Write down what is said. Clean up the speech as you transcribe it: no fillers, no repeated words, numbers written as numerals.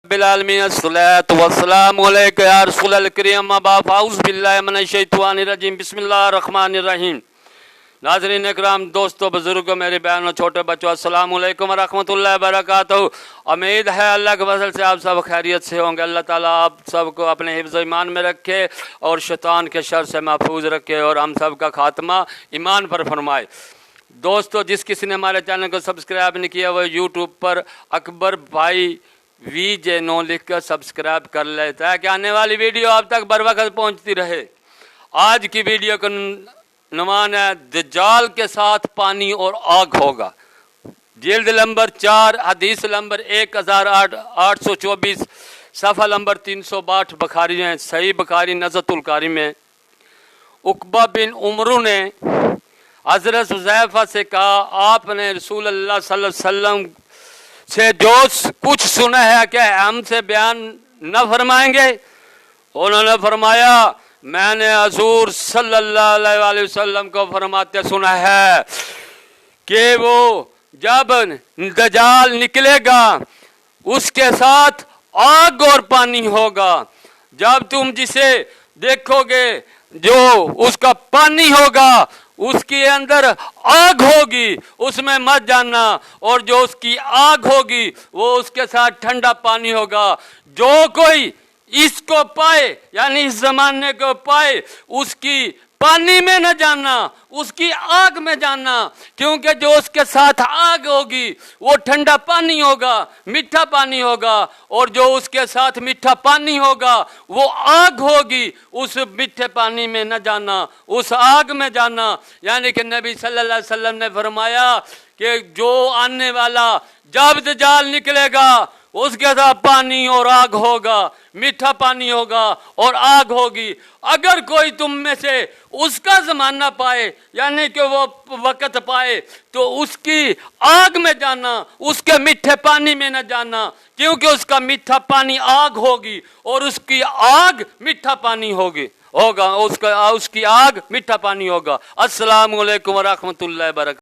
रब्बिल आलमीन अस्सलातु वस्सलामु अलैका या रसूलल करीम अम्मा बाद फ़ाऊज़ु बिल्लाहि मिनश शैतानिर रजीम बिस्मिल्लाहिर रहमानिर रहीम। नाज़रीन इकराम, दोस्तों, बुजुर्गों, मेरे बहनों, छोटे बच्चों, अस्सलामु अलैकुम व रहमतुल्लाहि व बरकातहू। उम्मीद है अल्लाह के फज़ल से आप सब खैरियत से होंगे। अल्लाह ताला आप सबको अपने हिफ्ज़ ईमान में रखे और शैतान के शर से महफूज रखे और हम सब का खात्मा ईमान पर फरमाए। दोस्तों, जिस किसी ने हमारे चैनल को सब्सक्राइब नहीं किया वो यूट्यूब पर अकबर भाई VJ9 लिख कर सब्सक्राइब कर लेता है कि आने वाली वीडियो आप तक बर वक्त पहुँचती रहे। आज की वीडियो का नमान है दज्जाल के साथ पानी और आग होगा। जिल्द नंबर 4 हदीस नंबर 1824 सफ़ा नंबर 362 बुखारी में, सही बुखारी नज़्तुल कारी में। उकबा बिन उमरू ने हज़रत हुज़ैफ़ा से कहा, आपने रसूल अल्लाह सल्लल्लाहु अलैहि वसल्लम से जो कुछ सुना है क्या हमसे बयान न फरमाएंगे? उन्होंने फरमाया, मैंने हुज़ूर सल्लल्लाहु अलैहि वसल्लम को फरमाते सुना है कि वो जब दज्जाल निकलेगा उसके साथ आग और पानी होगा। जब तुम जिसे देखोगे जो उसका पानी होगा उसके अंदर आग होगी, उसमें मत जाना, और जो उसकी आग होगी वो उसके साथ ठंडा पानी होगा। जो कोई इसको पाए यानी इस जमाने को पाए उसकी पानी में न जाना, उसकी आग में जाना, क्योंकि जो उसके साथ आग होगी वो ठंडा पानी होगा, मीठा पानी होगा, और जो उसके साथ मीठा पानी होगा वो आग होगी। उस मीठे पानी में न जाना, उस आग में जाना। यानी कि नबी सल्लल्लाहु अलैहि वसल्लम ने फरमाया कि जो आने वाला जब दज्जाल निकलेगा उसके साथ पानी और आग होगा, मीठा पानी होगा और आग होगी। अगर कोई तुम में से उसका ज़माना पाए यानी कि वो वक़्त पाए तो उसकी आग में जाना, उसके मीठे पानी में न जाना, क्योंकि उसका मीठा पानी आग होगी और उसकी आग मीठा पानी होगा, उसकी आग मीठा पानी होगा। अस्सलामु अलैकुम व रहमतुल्लाहि व बरकातहू।